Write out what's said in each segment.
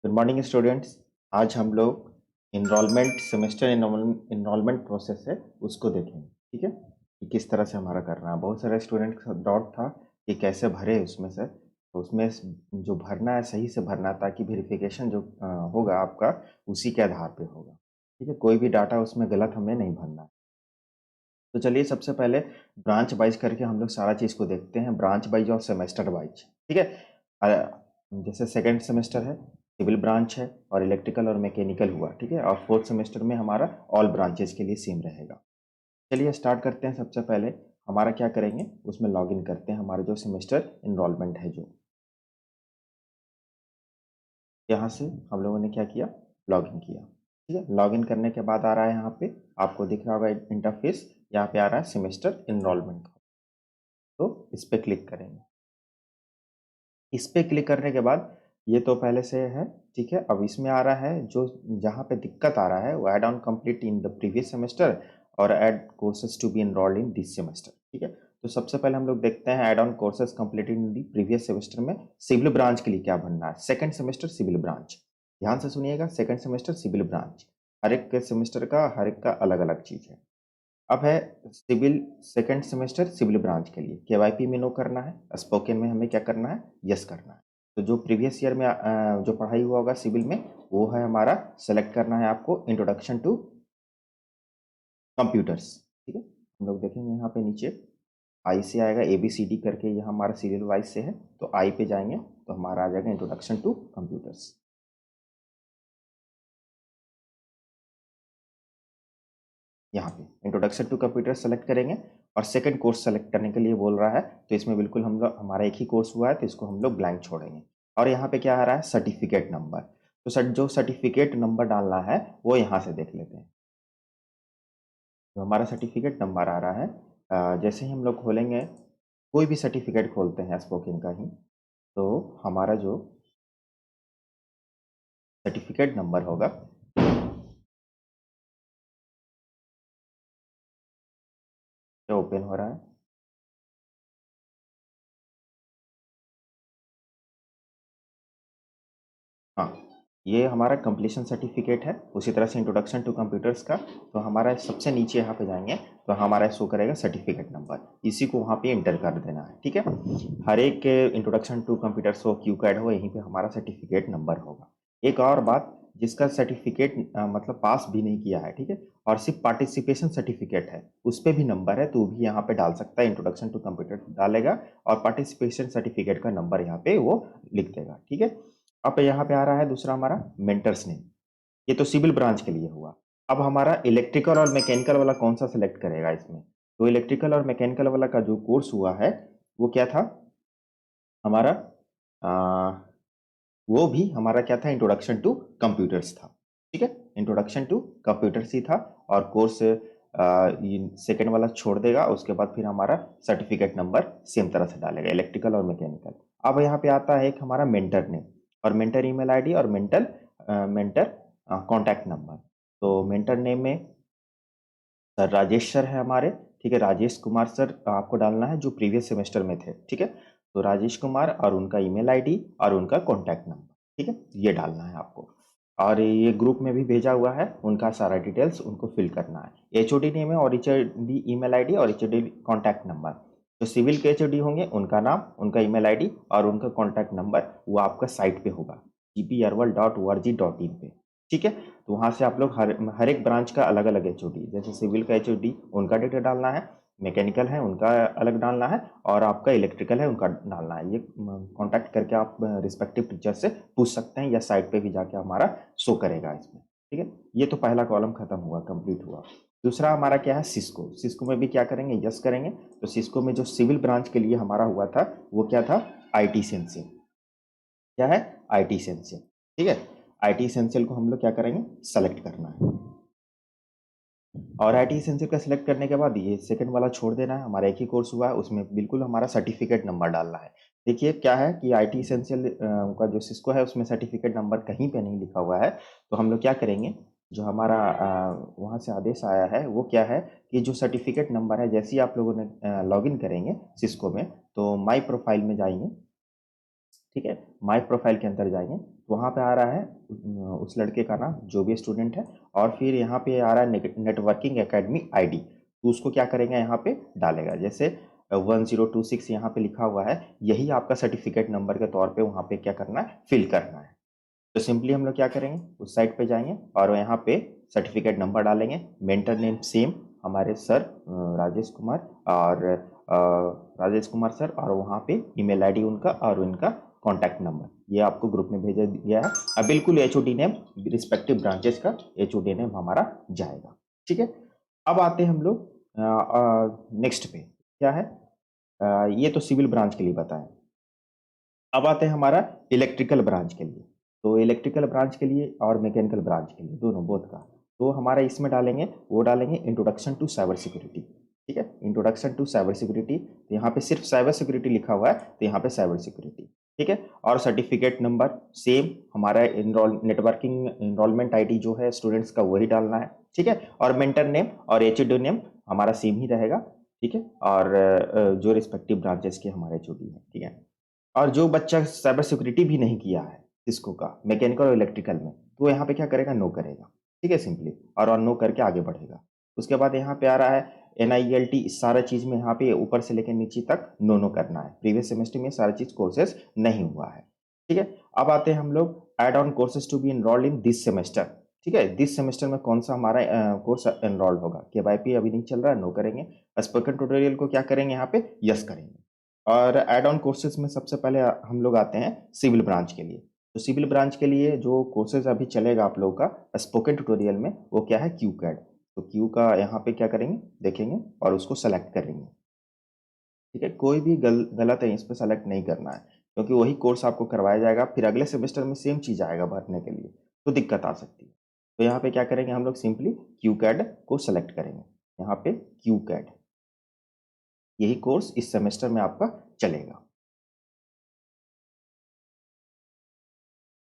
Good morning students. आज हम लोग इनरोलमेंट सेमेस्टर इनरोलमेंट प्रोसेस है उसको देखेंगे। ठीक है कि किस तरह से हमारा करना है। बहुत सारे स्टूडेंट का डाउट था कि कैसे भरे उसमें से, तो उसमें जो भरना है सही से भरना है, ताकि वेरिफिकेशन जो होगा आपका उसी के आधार पे होगा। ठीक है, कोई भी डाटा उसमें गलत हमें नहीं भरना है। तो चलिए सबसे पहले ब्रांच वाइज करके हम लोग सारा चीज़ को देखते हैं, ब्रांच वाइज और सेमेस्टर वाइज। ठीक है, जैसे सेकेंड सेमेस्टर है, सिविल ब्रांच है और इलेक्ट्रिकल और मैकेनिकल हुआ। ठीक है, और फोर्थ सेमेस्टर में हमारा ऑल ब्रांचेस के लिए सेम रहेगा। चलिए स्टार्ट करते हैं। सबसे पहले हमारा क्या करेंगे, उसमें लॉगिन करते हैं हमारा जो सेमेस्टर इनरोलमेंट है। जो यहाँ से हम लोगों ने क्या किया, लॉगिन किया। ठीक है, लॉगिन करने के बाद आ रहा है यहाँ पे, आपको दिख रहा होगा इंटरफेस, यहाँ पे आ रहा है सेमेस्टर इनरोलमेंट। तो इस पे क्लिक करेंगे। इस पे क्लिक करने के बाद ये तो पहले से है। ठीक है, अब इसमें आ रहा है जो जहाँ पे दिक्कत आ रहा है वो add on complete in the previous semester और add courses to be enrolled in this semester. ठीक है, तो सबसे पहले हम लोग देखते हैं add on courses completed in the previous semester में सिविल ब्रांच के लिए क्या भरना है। सेकंड सेमेस्टर सिविल ब्रांच, ध्यान से सुनिएगा, सेकंड सेमेस्टर सिविल ब्रांच। हर एक सेमेस्टर का हर एक का अलग अलग चीज है। अब है civil second semester civil branch के लिए केवाईपी में नो करना है, स्पोकन में हमें क्या करना है, यस करना है। तो जो प्रीवियस ईयर में जो पढ़ाई हुआ होगा सिविल में वो है हमारा, सेलेक्ट करना है आपको इंट्रोडक्शन टू कंप्यूटर्स। ठीक है, हम लोग देखेंगे यहाँ पे नीचे आई से आएगा, ए बी सी डी करके, यहाँ हमारा सीरियल वाइज से है, तो आई पे जाएंगे तो हमारा आ जाएगा इंट्रोडक्शन टू कंप्यूटर्स। यहाँ पे इंट्रोडक्शन टू कंप्यूटर सेलेक्ट करेंगे और सेकंड कोर्स सेलेक्ट करने के लिए बोल रहा है, तो इसमें बिल्कुल हम लोग, हमारा एक ही कोर्स हुआ है तो इसको हम लोग ब्लैंक छोड़ेंगे। और यहाँ पे क्या आ रहा है, सर्टिफिकेट नंबर। तो जो सर्टिफिकेट नंबर डालना है वो यहाँ से देख लेते हैं। जो हमारा सर्टिफिकेट नंबर आ रहा है, जैसे ही हम लोग खोलेंगे, कोई भी सर्टिफिकेट खोलते हैं स्पोकन का ही, तो हमारा जो सर्टिफिकेट नंबर होगा, जो ओपन हो रहा है, हाँ, ये हमारा कंप्लीशन सर्टिफिकेट है। उसी तरह से इंट्रोडक्शन टू कंप्यूटर्स का, तो हमारा सबसे नीचे यहाँ पे जाएंगे तो हमारा शो करेगा सर्टिफिकेट नंबर, इसी को वहाँ पे एंटर कर देना है। ठीक है, हर एक इंट्रोडक्शन टू कंप्यूटर्स हो, क्यू कैड हो, यहीं पे हमारा सर्टिफिकेट नंबर होगा। एक और बात, जिसका सर्टिफिकेट मतलब पास भी नहीं किया है, ठीक है, और सिर्फ पार्टिसिपेशन सर्टिफिकेट है, उस पर भी नंबर है, तो भी यहाँ पे डाल सकता है, इंट्रोडक्शन टू कंप्यूटर डालेगा और पार्टिसिपेशन सर्टिफिकेट का नंबर यहाँ पे वो लिख देगा। ठीक है, अब यहाँ पे आ रहा है दूसरा हमारा मेंटर्स नेम, ये तो सिविल ब्रांच के लिए हुआ। अब हमारा इलेक्ट्रिकल और मैकेनिकल वाला कौन सा सेलेक्ट करेगा इसमें, तो इलेक्ट्रिकल और मैकेनिकल वाला का जो कोर्स हुआ है वो क्या था हमारा, आ, वो भी हमारा क्या था, इंट्रोडक्शन टू कंप्यूटर्स था। ठीक है, इंट्रोडक्शन टू कंप्यूटर्स ही था, और कोर्स सेकेंड वाला छोड़ देगा, उसके बाद फिर हमारा सर्टिफिकेट नंबर सेम तरह से डालेगा, इलेक्ट्रिकल और मैकेनिकल। अब यहाँ पे आता है एक हमारा मेंटर नेम और मेंटर ईमेल आईडी और मेंटर कॉन्टैक्ट नंबर। तो मेंटर नेम में सर राजेश सर है हमारे। ठीक है, राजेश कुमार सर आपको डालना है जो प्रीवियस सेमेस्टर में थे। ठीक है, तो राजेश कुमार और उनका ईमेल आईडी और उनका कॉन्टैक्ट नंबर, ठीक है, ये डालना है आपको। और ये ग्रुप में भी भेजा हुआ है, उनका सारा डिटेल्स उनको फिल करना है। एचओडी नेम है और एचओडी ईमेल आईडी और एचओडी कॉन्टैक्ट नंबर। जो सिविल के एचओडी होंगे उनका नाम, उनका ईमेल आईडी और उनका कॉन्टैक्ट नंबर वो आपका साइट पे होगा, gparval.org.in पे। ठीक है, तो वहाँ से आप लोग हर एक ब्रांच का अलग अलग एचओडी, जैसे सिविल का एचओडी उनका डेटा डालना है, मैकेनिकल है उनका अलग डालना है, और आपका इलेक्ट्रिकल है उनका डालना है। ये कांटेक्ट करके आप रिस्पेक्टिव टीचर से पूछ सकते हैं, या साइट पे भी जाके हमारा शो करेगा इसमें। ठीक है, ये तो पहला कॉलम खत्म हुआ, कंप्लीट हुआ। दूसरा हमारा क्या है, सिस्को। सिस्को में भी क्या करेंगे, यस करेंगे। तो सिस्को में जो सिविल ब्रांच के लिए हमारा हुआ था वो क्या था, IT सेंसिंग। क्या है, IT सेंसिंग। ठीक है, IT एसेंशियल को हम लोग क्या करेंगे, सेलेक्ट करना है। और IT एसेंशियल का सिलेक्ट करने के बाद ये सेकंड वाला छोड़ देना है, हमारा एक ही कोर्स हुआ है, उसमें बिल्कुल हमारा सर्टिफिकेट नंबर डालना है। देखिए क्या है कि IT एसेंशियल का जो सिस्को है उसमें सर्टिफिकेट नंबर कहीं पे नहीं लिखा हुआ है, तो हम लोग क्या करेंगे, जो हमारा वहाँ से आदेश आया है वो क्या है कि जो सर्टिफिकेट नंबर है, जैसे ही आप लोगों ने लॉगिन करेंगे सिस्को में, तो माई प्रोफाइल में जाएंगे ठीक है, माय प्रोफाइल के अंदर जाएंगे तो वहाँ पे आ रहा है उस लड़के का नाम जो भी स्टूडेंट है, और फिर यहाँ पे आ रहा है नेटवर्किंग एकेडमी आईडी, तो उसको क्या करेंगे यहाँ पे डालेगा। जैसे 1026 यहाँ पे लिखा हुआ है, यही आपका सर्टिफिकेट नंबर के तौर पे वहाँ पे क्या करना है, फिल करना है। तो सिंपली हम लोग क्या करेंगे, उस साइट पे जाएंगे और यहाँ पे सर्टिफिकेट नंबर डालेंगे, मेंटर नेम सेम हमारे सर राजेश कुमार, और राजेश कुमार सर, और वहाँ पे ईमेल आईडी उनका और उनका कॉन्टैक्ट नंबर, ये आपको ग्रुप में भेजा गया है। अब बिल्कुल एचओडी नेम रिस्पेक्टिव ब्रांचेस का एचओडी नेम हमारा जाएगा। ठीक है, अब आते हैं हम लोग नेक्स्ट पे, क्या है, ये तो सिविल ब्रांच के लिए बताएं। अब आते हैं हमारा इलेक्ट्रिकल ब्रांच के लिए। तो इलेक्ट्रिकल ब्रांच के लिए और मैकेनिकल ब्रांच के लिए, दोनों बोथ का, तो हमारा इसमें डालेंगे, वो डालेंगे इंट्रोडक्शन टू साइबर सिक्योरिटी। ठीक है, इंट्रोडक्शन टू साइबर सिक्योरिटी, तो यहाँ पे सिर्फ साइबर सिक्योरिटी लिखा हुआ है, तो यहाँ पे साइबर सिक्योरिटी। ठीक है, और सर्टिफिकेट नंबर सेम हमारा नेटवर्किंग इनरोलमेंट आईडी जो है स्टूडेंट्स का वही डालना है। ठीक है, और मेंटर नेम और एचओडी नेम हमारा सेम ही रहेगा। ठीक है, और जो रिस्पेक्टिव ब्रांचेस के हमारे एचओडी है। ठीक है, और जो बच्चा साइबर सिक्योरिटी भी नहीं किया है सिस्को का मैकेनिकल और इलेक्ट्रिकल में, तो यहाँ पे क्या करेगा, नो करेगा। ठीक है, सिंपली, और नो करके आगे बढ़ेगा। उसके बाद यहाँ पे आ रहा है NIELT, इस सारा चीज में यहाँ पे ऊपर से लेकर नीचे तक नो करना है। प्रीवियस सेमेस्टर में सारा चीज कोर्सेज नहीं हुआ है। ठीक है, अब आते हैं हम लोग add on courses to be enrolled in this semester. ठीक है, दिस सेमेस्टर में कौन सा हमारा कोर्स एनरोल्ड होगा, KYP अभी नहीं चल रहा है, नो करेंगे। स्पोकन ट्यूटोरियल को क्या करेंगे, यहाँ पे यस करेंगे। और एड ऑन कोर्सेज में सबसे पहले हम लोग आते हैं सिविल ब्रांच के लिए। तो सिविल ब्रांच के लिए जो कोर्सेज अभी चलेगा आप लोगों का स्पोकन ट्यूटोरियल में, वो क्या है, क्यू कैड। तो क्यू का यहाँ पे क्या करेंगे, देखेंगे और उसको सेलेक्ट करेंगे। ठीक है, कोई भी गलत है इस पर सेलेक्ट नहीं करना है, क्योंकि वही कोर्स आपको करवाया जाएगा, फिर अगले सेमेस्टर में सेम चीज आएगा भरने के लिए, तो दिक्कत आ सकती है। तो यहाँ पे क्या करेंगे, हम लोग सिंपली क्यू कैड को सेलेक्ट करेंगे। यहाँ पे क्यू कैड, यही कोर्स इस सेमेस्टर में आपका चलेगा।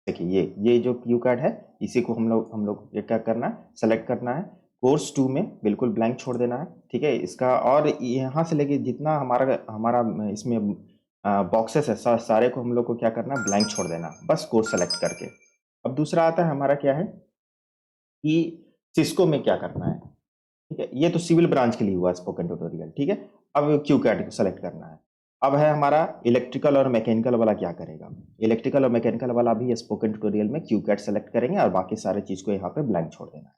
देखिए ये जो क्यू कार्ड है, इसी को हम लोग ये क्या करना है, सेलेक्ट करना है। कोर्स 2 में बिल्कुल ब्लैंक छोड़ देना है। ठीक है, इसका और यहाँ से लेके जितना हमारा हमारा इसमें बॉक्सेस है, सारे को हम लोग को क्या करना है, ब्लैंक छोड़ देना, बस कोर्स सेलेक्ट करके। अब दूसरा आता है हमारा क्या है कि सिस्को में क्या करना है। ठीक है, ये तो सिविल ब्रांच के लिए हुआ स्पोकन ट्यूटोरियल। ठीक है, अब क्यू कैट को सेलेक्ट करना है। अब है हमारा इलेक्ट्रिकल और मैकेनिकल वाला क्या करेगा, इलेक्ट्रिकल और मैकेनिकल वाला भी स्पोकन ट्यूटोरियल में क्यू कैट सेलेक्ट करेंगे और बाकी सारे चीज को यहाँ पे ब्लैंक छोड़ देना है।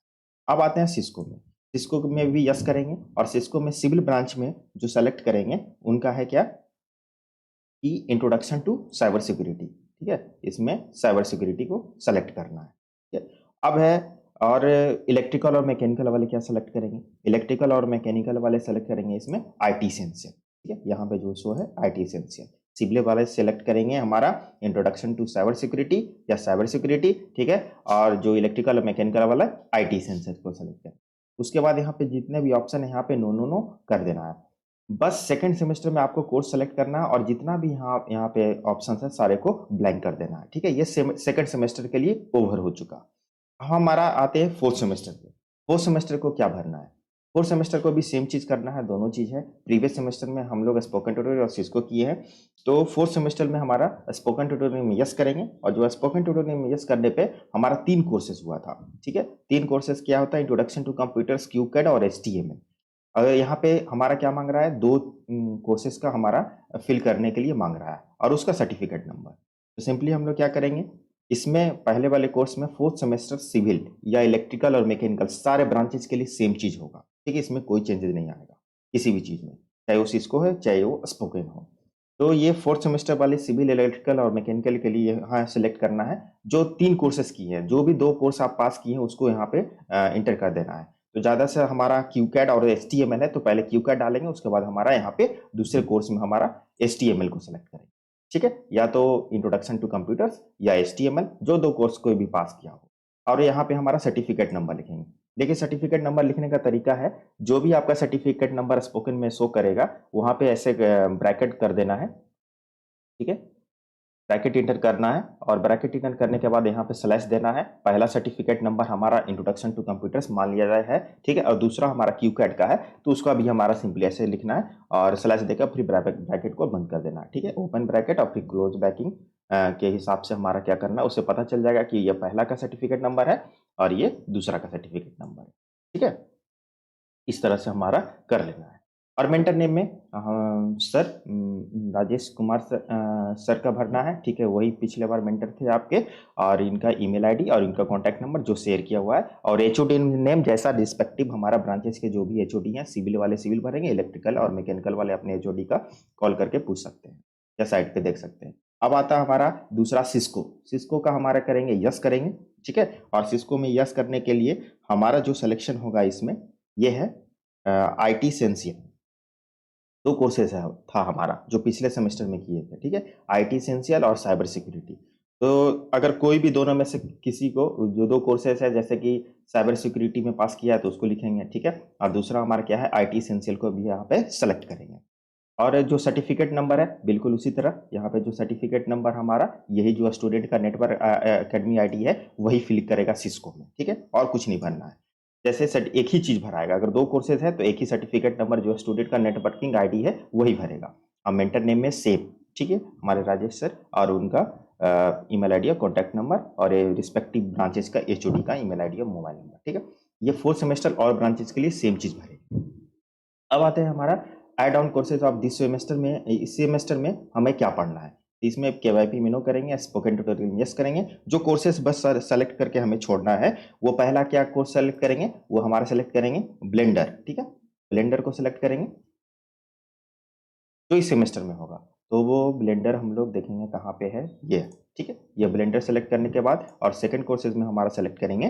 अब आते हैं सिस्को में, सिस्को में भी यस करेंगे, और सिस्को में सिविल ब्रांच में जो सेलेक्ट करेंगे उनका है क्या, कि इंट्रोडक्शन टू साइबर सिक्योरिटी। ठीक है, इसमें साइबर सिक्योरिटी को सेलेक्ट करना है। ठीक है, अब है, और इलेक्ट्रिकल और मैकेनिकल वाले क्या सेलेक्ट करेंगे, इलेक्ट्रिकल और मैकेनिकल वाले सेलेक्ट करेंगे इसमें IT एसेंशियल। ठीक है, यहाँ पे जो शो है IT एसेंशियल। सिविल वाले सेलेक्ट करेंगे हमारा इंट्रोडक्शन टू साइबर सिक्योरिटी या साइबर सिक्योरिटी। ठीक है, और जो इलेक्ट्रिकल और मैकेनिकल वाला IT एसेंशियल को सेलेक्ट करें। उसके बाद यहाँ पे जितने भी ऑप्शन है यहाँ पे नो नो नो कर देना है। बस सेकंड सेमेस्टर में आपको कोर्स सेलेक्ट करना है, और जितना भी यहाँ पे ऑप्शन है सारे को ब्लैंक कर देना है। ठीक है, ये सेकंड सेमेस्टर के लिए ओवर हो चुका। हमारा आते हैं फोर्थ सेमेस्टर पे। फोर्थ सेमेस्टर को क्या भरना है, फोर्थ सेमेस्टर को भी सेम चीज करना है, दोनों चीज है। प्रीवियस सेमेस्टर में हम लोग स्पोकन ट्यूटोरियल और सिस्को किए हैं, तो फोर्थ सेमेस्टर में हमारा स्पोकन ट्यूटोरियल में यस करेंगे, और जो स्पोकन ट्यूटोरियल में यस करने पे हमारा 3 कोर्सेज हुआ था। ठीक है, 3 कोर्सेज क्या होता है, इंट्रोडक्शन टू कंप्यूटर्स, क्यूकैड और HTML। अगर यहाँ पे हमारा क्या मांग रहा है, 2 कोर्सेज का हमारा फिल करने के लिए मांग रहा है, और उसका सर्टिफिकेट नंबर। तो सिंपली हम लोग क्या करेंगे, इसमें पहले वाले कोर्स में फोर्थ सेमेस्टर सिविल या इलेक्ट्रिकल और मैकेनिकल सारे ब्रांचेस के लिए सेम चीज होगा। ठीक है, इसमें कोई चेंजेस नहीं आएगा किसी भी चीज में, चाहे वो सिस्को है चाहे वो स्पोकन हो। तो ये फोर्थ सेमेस्टर वाले सिविल, इलेक्ट्रिकल और मैकेनिकल के लिए यहाँ सेलेक्ट करना है। जो 3 कोर्सेज किए हैं, जो भी 2 कोर्स आप पास किए हैं उसको यहाँ पे इंटर कर देना है। तो ज्यादा से हमारा क्यूकैड और HTML है, तो पहले क्यूकैड डालेंगे, उसके बाद हमारा यहाँ पे दूसरे कोर्स में हमारा HTML को सेलेक्ट करेंगे। ठीक है, या तो इंट्रोडक्शन टू कंप्यूटर्स या HTML, जो 2 कोर्स कोई भी पास किया हो। और यहाँ पे हमारा सर्टिफिकेट नंबर लिखेंगे। देखिए, सर्टिफिकेट नंबर लिखने का तरीका है, जो भी आपका सर्टिफिकेट नंबर स्पोकन में शो करेगा वहां पे ऐसे ब्रैकेट कर देना है। ठीक है, ब्रैकेट इंटर करना है, और ब्रैकेट इंटर करने के बाद यहाँ पे स्लैश देना है। पहला सर्टिफिकेट नंबर हमारा इंट्रोडक्शन टू कंप्यूटर्स मान लिया जाए है। ठीक है, और दूसरा हमारा क्यूकैड का है, तो उसका भी हमारा सिंपली ऐसे लिखना है, और स्लैश देकर फिर ब्रैकेट को बंद कर देना है। ठीक है, ओपन ब्रैकेट और फिर क्लोज के हिसाब से हमारा क्या करना है, उसे पता चल जाएगा कि ये पहला का सर्टिफिकेट नंबर है और ये दूसरा का सर्टिफिकेट नंबर है। ठीक है, इस तरह से हमारा कर लेना है। और मेंटर नेम में सर राजेश कुमार सर का भरना है। ठीक है, वही पिछले बार मेंटर थे आपके, और इनका ईमेल आईडी और इनका कॉन्टैक्ट नंबर जो शेयर किया हुआ है, और एचओडी नेम जैसा रिस्पेक्टिव हमारा ब्रांचेस के जो भी एचओडी हैं, सिविल वाले सिविल भरेंगे, इलेक्ट्रिकल और मैकेनिकल वाले अपने एचओडी का कॉल करके पूछ सकते हैं या साइट पे देख सकते हैं। अब आता है हमारा दूसरा सिस्को। सिस्को का हमारा करेंगे यस करेंगे। ठीक है, और सिस्को में यस करने के लिए हमारा जो सिलेक्शन होगा इसमें ये है IT एसेंशियल। दो कोर्सेज है था हमारा जो पिछले सेमेस्टर में किए थे। ठीक है, IT एसेंशियल और साइबर सिक्योरिटी। तो अगर कोई भी दोनों में से किसी को, जो दो कोर्सेज है, जैसे कि साइबर सिक्योरिटी में पास किया है तो उसको लिखेंगे। ठीक है, और दूसरा हमारा क्या है, IT एसेंशियल को भी यहाँ पे सेलेक्ट करेंगे। और जो सर्टिफिकेट नंबर है बिल्कुल उसी तरह यहाँ पे जो सर्टिफिकेट नंबर हमारा, यही जो स्टूडेंट का नेटवर्क एकेडमी ID है वही फिल करेगा सिस्को में। ठीक है, और कुछ नहीं भरना है। जैसे एक ही चीज भराएगा, अगर दो कोर्सेज है तो एक ही सर्टिफिकेट नंबर जो स्टूडेंट का नेटवर्किंग ID है वही भरेगा। अब मेंटर नेम में सेम। ठीक है, हमारे राजेश सर और उनका ईमेल आईडी और कॉन्टैक्ट नंबर और रिस्पेक्टिव ब्रांचेस का HOD का ईमेल आईडी और मोबाइल नंबर। ठीक है, ये 4 सेमेस्टर और ब्रांचेस के लिए सेम चीज भरेगी। अब आते हैं हमारा add on courses of this semester में। इस सेमेस्टर में हमें क्या पढ़ना है, इसमें KYP मिनो करेंगे, स्पोकन ट्यूटोरियल यस करेंगे। जो कोर्सेज बस सेलेक्ट करके हमें छोड़ना है, वो पहला क्या कोर्स सेलेक्ट करेंगे, वो हमारा सेलेक्ट करेंगे ब्लेंडर। ठीक है, ब्लेंडर को सिलेक्ट करेंगे जो इस सेमेस्टर में होगा। तो वो ब्लेंडर हम लोग देखेंगे कहाँ पे है, ये। ठीक है, ये ब्लेंडर सेलेक्ट करने के बाद और सेकंड कोर्सेज में हमारा सेलेक्ट करेंगे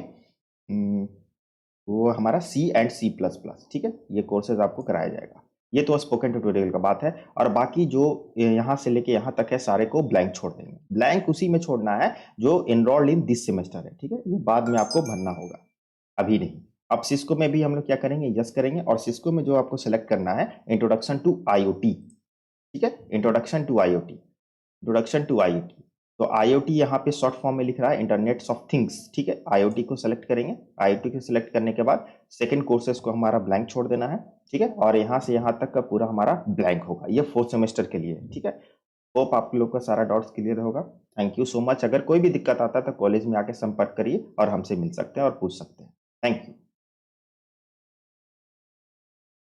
वो हमारा C++। ठीक है, ये कोर्सेज आपको कराया जाएगा। ये तो स्पोकन ट्यूटोरियल का बात है, और बाकी जो यहाँ से लेके यहाँ तक है सारे को ब्लैंक छोड़ देंगे। ब्लैंक उसी में छोड़ना है जो एनरोल्ड इन दिस सेमेस्टर है। ठीक है, ये बाद में आपको भरना होगा, अभी नहीं। अब सिस्को में भी हम लोग क्या करेंगे, यस करेंगे। और सिस्को में जो आपको सेलेक्ट करना है, इंट्रोडक्शन टू IoT। ठीक है, introduction to IoT, introduction to IoT। तो IoT यहाँ पे शॉर्ट फॉर्म में लिख रहा है इंटरनेट्स ऑफ थिंग्स। ठीक है, IoT को सेलेक्ट करेंगे। IoT को सिलेक्ट करने के बाद सेकंड कोर्सेज को हमारा ब्लैंक छोड़ देना है। ठीक है, और यहाँ से यहाँ तक का पूरा हमारा ब्लैंक होगा। ये 4th सेमेस्टर के लिए। ठीक है, होप आप लोग का सारा डाउट्स क्लियर होगा। Thank you so much. अगर कोई भी दिक्कत आता है तो कॉलेज में आके संपर्क करिए और हमसे मिल सकते हैं और पूछ सकते हैं। Thank you.